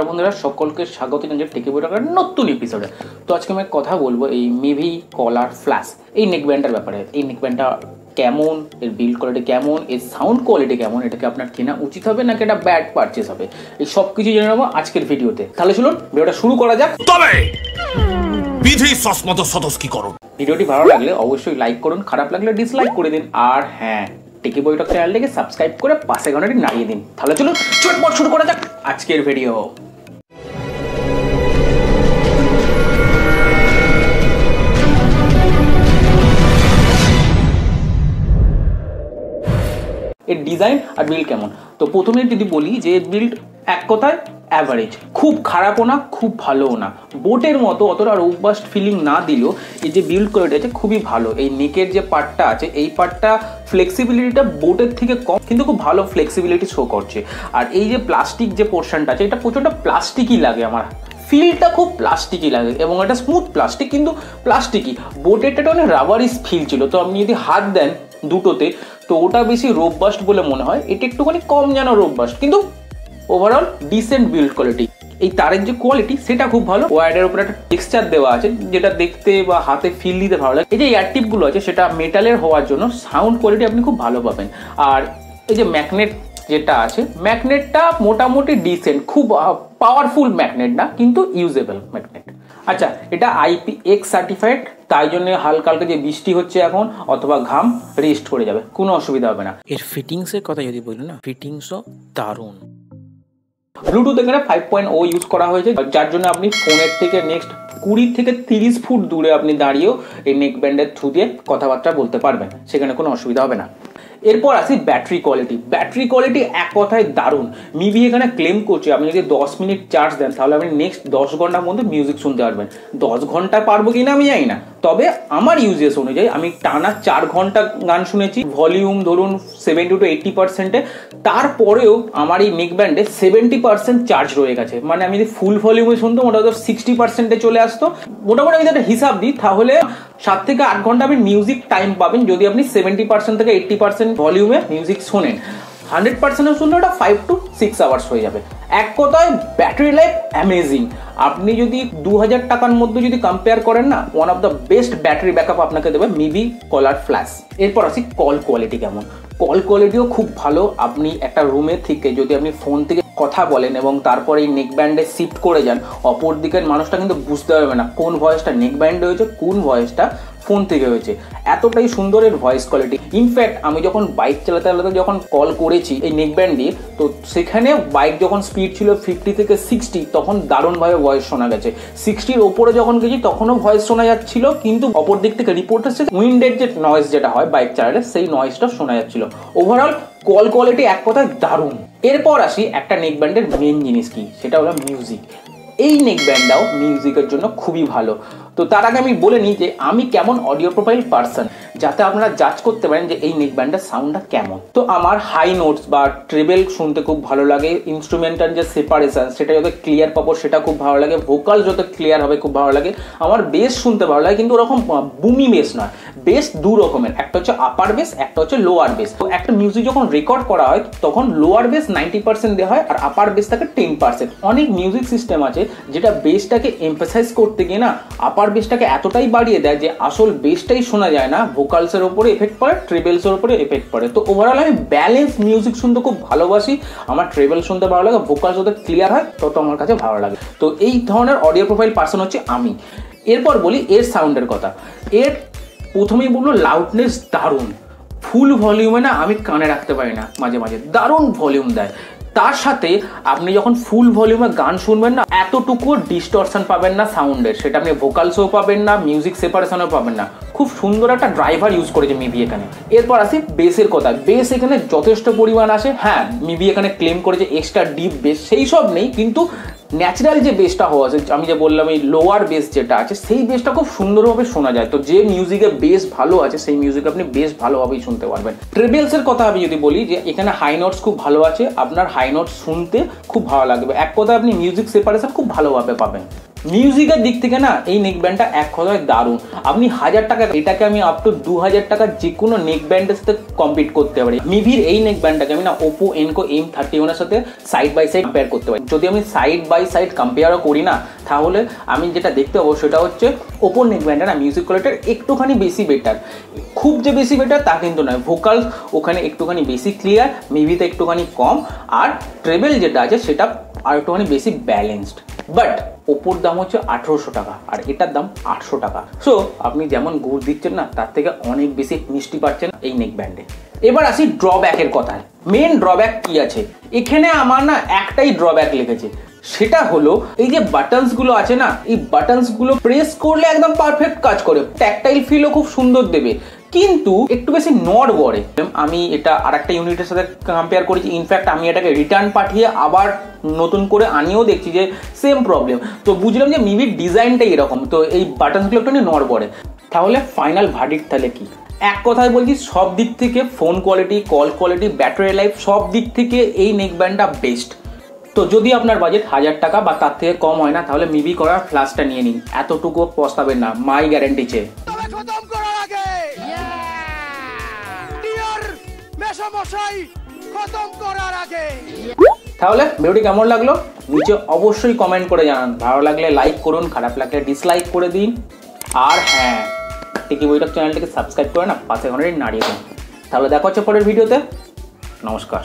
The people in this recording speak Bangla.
नमस्कार बंधुरा सकलके स्वागत জানাই টেকি বইটার নতুন এপিসোডে। তো আজকে আমি কথা বলবো এই মিভি কলার ফ্ল্যাশ এই নেকব্যান্ডের ব্যাপারে। এই নেকব্যান্ডটা কেমন, এর বিল্ড কোয়ালিটি কেমন, এর সাউন্ড কোয়ালিটি কেমন, এটাকে আপনার কেনা উচিত হবে নাকি এটা ব্যাড পারচেজ হবে, এই সব কিছু জেনে নেবো আজকের ভিডিওতে। তাহলে চলুন ভিডিওটা শুরু করা যাক। তবে বিধি সসমত সদস কি করুন। ভিডিওটি ভালো লাগলে অবশ্যই লাইক করুন, খারাপ লাগলে ডিসলাইক করে দিন, আর হ্যাঁ টেকি বইটক চ্যানেলটাকে সাবস্ক্রাইব করে পাশে ঘন্টাটি নাড়িয়ে দিন। তাহলে চলুন চটপট শুরু করা যাক আজকের ভিডিও। এর ডিজাইন আর বিল্ড কেমন, তো প্রথমে যদি বলি যে বিল্ড এক কথায় অ্যাভারেজ, খুব খারাপও না খুব ভালোও না, বোটের মতো অতটা রোবাস্ট ফিলিং না দিলেও এই যে বিল্ড কোয়ালিটি আছে খুবই ভালো। এই নেকের যে পার্টটা আছে এই পার্টটা ফ্লেক্সিবিলিটিটা বোটের থেকে কম কিন্তু খুব ভালো ফ্লেক্সিবিলিটি শো করছে। আর এই যে প্লাস্টিক যে পোর্শনটা আছে এটা প্রচণ্ড প্লাস্টিকই লাগে, আমার ফিলটা খুব প্লাস্টিকই লাগে এবং এটা স্মুথ প্লাস্টিক কিন্তু প্লাস্টিকই। বোটেরটা অনেক রাবারিস ফিল ছিল, তো আপনি যদি হাত দেন দুটোতে তো ওটা বেশি রোবাস্ট বলে মনে হয়, এটা একটুখানি কম যেন রোবাস্ট, কিন্তু ওভারঅল ডিসেন্ট বিল্ড কোয়ালিটি। এই তারের যে কোয়ালিটি সেটা খুব ভালো, ওয়্যারের উপরে একটা টেক্সচার দেওয়া আছে যেটা দেখতে বা হাতে ফিল দিতে ভালো লাগে। এই যে এয়ার টিপগুলো আছে সেটা মেটালের হওয়ার জন্য সাউন্ড কোয়ালিটি আপনি খুব ভালো পাবেন। আর এই যে ম্যাগনেট যেটা আছে ম্যাগনেটটা মোটামুটি ডিসেন্ট, খুব পাওয়ারফুল ম্যাগনেট না কিন্তু ইউজেবল ম্যাগনেট। আচ্ছা, এটা IPX সার্টিফাইড, তাই জন্য হালকা হালকা যে বৃষ্টি হচ্ছে এখন অথবা ঘাম রেস্ট করে যাবে, কোনো অসুবিধা হবে না। এর ফিটিংসের কথা যদি বলি না, ফিটিংসও দারুণ। ব্লুটুথ এখানে 5.0 ইউজ করা হয়েছে, যার জন্য আপনি ফোনের থেকে নেক্সট 20 থেকে 30 ফুট দূরে আপনি দাঁড়িয়েও এই নেক ব্যান্ডের থ্রু দিয়ে কথাবার্তা বলতে পারবেন, সেখানে কোনো অসুবিধা হবে না। এরপর আসি ব্যাটারি কোয়ালিটি। ব্যাটারি কোয়ালিটি এক কথায় দারুণ। মিভি এখানে ক্লেম করছে আপনি যদি 10 মিনিট চার্জ দেন তাহলে আপনি নেক্সট 10 ঘন্টার মধ্যে মিউজিক শুনতে পারবেন। 10 ঘন্টা পারবো কিনা আমি জানি না, তবে আমার ইউজেস অনুযায়ী আমি টানা 4 ঘন্টা গান শুনেছি, ভলিউম ধরুন 70 to 80%, তারপরেও আমার এই নেক ব্যান্ডে 70% চার্জ রয়ে গেছে। মানে আমি যদি ফুল ভলিউমে শুনতাম ওটা তো 60%-এ চলে আসতো। মোটামুটি আমি একটা হিসাব দিই তাহলে 7 থেকে 8 ঘন্টা আপনি মিউজিক টাইম পাবেন যদি আপনি 70% থেকে 80% ভলিউমে মিউজিক শোনেন। 100% শুনলে ওটা 5 to 6 আওয়ার্স হয়ে যাবে। এক কথায় ব্যাটারি লাইফ অ্যামেজিং। আপনি যদি 2000 টাকার মধ্যে যদি কম্পেয়ার করেন না, one of the best battery backup আপনাকে দেবে মিভি কলার ফ্ল্যাশ। এরপর আসি কল কোয়ালিটি কেমন। কল কোয়ালিটিও খুব ভালো। আপনি একটা রুমে থেকে যদি আপনি ফোন থেকে কথা বলেন এবং তারপরে এই নেক ব্যান্ডে শিফট করে যান, অপর দিকের মানুষটা কিন্তু বুঝতে পারবে না কোন ভয়েসটা নেক ব্যান্ডে হয়েছে কোন ভয়েসটা ফোন থেকে হয়েছে। এতটাই সুন্দর এর ভয়েস কোয়ালিটি। ইনফ্যাক্ট আমি যখন বাইক চালাতে চালাতে যখন কল করেছি এই নেক ব্যান্ড দিয়ে, তো সেখানে বাইক যখন স্পিড ছিল 50 থেকে 60 তখন দারুণভাবে ভয়েস শোনা গেছে। 60-র ওপরে যখন গেছি তখনও ভয়েস শোনা যাচ্ছিল, কিন্তু অপর দিক থেকে রিপোর্ট আসছে উইন্ডের যে নয়েজ যেটা হয় বাইক চালালে সেই নয়েজটা শোনা যাচ্ছিল। ওভারঅল কল কোয়ালিটি এক কথায় দারুণ। এরপর আসি একটা নেক ব্যান্ডের মেন জিনিস কি, সেটা হলো মিউজিক। এই নেক ব্যান্ডটাও মিউজিকের জন্য খুবই ভালো। তো তার আগে আমি বলে নিই যে আমি কেমন অডিও প্রোফাইল পার্সন, যাতে আপনারা জাজ করতে পারেন যে এই নেক ব্যান্ডের সাউন্ডটা কেমন। তো আমার হাই নোটস বা ট্রেবেল শুনতে খুব ভালো লাগে, ইনস্ট্রুমেন্টাল যে সেপারেশন সেটা যত ক্লিয়ার পাবো সেটা খুব ভালো লাগে, ভোকাল যত ক্লিয়ার হবে খুব ভালো লাগে। আমার বেস শুনতে ভালো লাগে, কিন্তু ওরকম বুমি বেস নয়, বেস দু রকমের, একটা হচ্ছে আপার বেস একটা হচ্ছে লোয়ার বেস। তো একটা মিউজিক যখন রেকর্ড করা হয় তখন লোয়ার বেস 90% দেওয়া হয় আর আপার বেস থাকে 10%। অনেক মিউজিক সিস্টেম আছে যেটা বেসটাকে এমফাসাইজ করতে গিয়ে না আপার বেসটাকে এতটাই বাড়িয়ে দেয় যে আসল বেসটাই শোনা যায় না, ভোকালসের উপরে এফেক্ট পড়ে, ট্রেবেলসের উপরে এফেক্ট পড়ে। তো ওভারঅল আমি ব্যালেন্স মিউজিক শুনতে খুব ভালোবাসি। আমার ট্রেবেল শুনতে ভালো লাগে, ভোকালস যত ক্লিয়ার হয় তত আমার কাছে ভালো লাগে। তো এই ধরনের অডিও প্রোফাইল পার্সন হচ্ছে আমি। এরপর বলি এর সাউন্ডের কথা। এর প্রথমেই বললো লাউডনেস দারুণ। ফুল ভলিউমে না আমি কানে রাখতে পারি না, মাঝে মাঝে দারুণ ভলিউম দেয়। তার সাথে আপনি যখন ফুল ভলিউমে গান শুনবেন না এতটুকু ডিস্টরশন পাবেন না সাউন্ডের, সেটা আপনি ভোকালসও পাবেন না, মিউজিক সেপারেশনও পাবেন না। খুব সুন্দর একটা ড্রাইভার ইউজ করেছে মিভি এখানে। এরপর আসি বেসের কথা। বেস এখানে যথেষ্ট পরিমাণ আসে। হ্যাঁ, মিভি এখানে ক্লেম করেছে এক্সট্রা ডিপ বেস, সেই সব নেই, কিন্তু ন্যাচারাল যে বেসটা হওয়া আছে, আমি যে বললাম এই লোয়ার বেস যেটা আছে সেই বেসটা খুব সুন্দরভাবে শোনা যায়। তো যে মিউজিকে বেস ভালো আছে সেই মিউজিক আপনি বেস ভালোভাবেই শুনতে পারবেন। ট্রেবেলসের কথা আমি যদি বলি যে এখানে হাই নোটস খুব ভালো আছে, আপনার হাই নোটস শুনতে খুব ভালো লাগবে। এক কথায় আপনি মিউজিক সেপারেশন খুব ভালোভাবে পাবেন। মিউজিকের দিক থেকে না এই নেক ব্যান্ডটা এক কথায় দারুণ। আপনি 1000 টাকা এটাকে আমি আপ টু 2000 টাকা যে কোনো নেক ব্যান্ডের সাথে কম্পিট করতে পারি। মিভির এই নেক ব্যান্ডটাকে আমি না ওপো এনকো M31 এর সাথে সাইড বাই সাইড কম্পেয়ার করতে পারি। যদি আমি সাইড বাই সাইড কম্পেয়ারও করি না, তাহলে আমি যেটা দেখতে পাবো সেটা হচ্ছে ওপোর নেক ব্যান্ডটা না মিউজিক কোয়ালিটির একটুখানি বেশি বেটার। খুব যে বেশি বেটার তা কিন্তু নয়, ভোকালস ওখানে একটুখানি বেশি ক্লিয়ার, মিভিতে একটুখানি কম, আর ট্রেবেল যেটা আছে সেটা আর একটুখানি বেশি ব্যালেন্সড। বাট ওপোর দাম হচ্ছে 1800 টাকা আর এটার দাম 800 টাকা। সো আপনি যেমন গুড় দিচ্ছেন না তার থেকে অনেক বেশি মিষ্টি পাচ্ছেন এই নেক ব্যান্ডে। এবার আসি ড্রব্যাকের কথায়। মেন ড্রব্যাক কি আছে এখানে? আমার না একটাই ড্রব্যাক লিখেছে, সেটা হলো এই যে বাটনস গুলো আছে না, এই বাটনস গুলো প্রেস করলে একদম পারফেক্ট কাজ করে, ট্যাকটাইল ফিলও খুব সুন্দর দেবে, কিন্তু একটু বেশি নড় বড়ে। আমি এটা আরেকটা ইউনিটের সাথে কম্পেয়ার করেছি, ইনফ্যাক্ট আমি এটাকে রিটার্ন পাঠিয়ে আবার নতুন করে আনিয়েও দেখছি যে সেম প্রবলেম। তো বুঝলাম যে মিভির ডিজাইনটাই এরকম, তো এই বাটনসগুলো একটু নড় বড়ে। তাহলে ফাইনাল ভার্ডিক্ট তাহলে কি? এক কথায় বলছি, সব দিক থেকে phone quality, call quality, battery life সব দিক থেকে এই নেক ব্যান্ডটা বেস্ট। তো যদি আপনার বাজেট 1000 টাকা বা তার থেকে কম হয় না, তাহলে মিভি করার ফ্ল্যাশটা নিয়ে নিন, এতটুকু পস্তাবেন না, মাই গ্যারেন্টি চেয়ে। তাহলে ভিডিওটি কেমন লাগলো নিচে অবশ্যই কমেন্ট করে জানান। ভালো লাগলে লাইক করুন, খারাপ লাগলে ডিসলাইক করে দিন। আর হ্যাঁ, টিকি বৈঠক চ্যানেলটিকে সাবস্ক্রাইব করে না পাশে ঘন্টাটি নাড়িয়ে দিন। তাহলে দেখা হচ্ছে পরের ভিডিওতে। নমস্কার।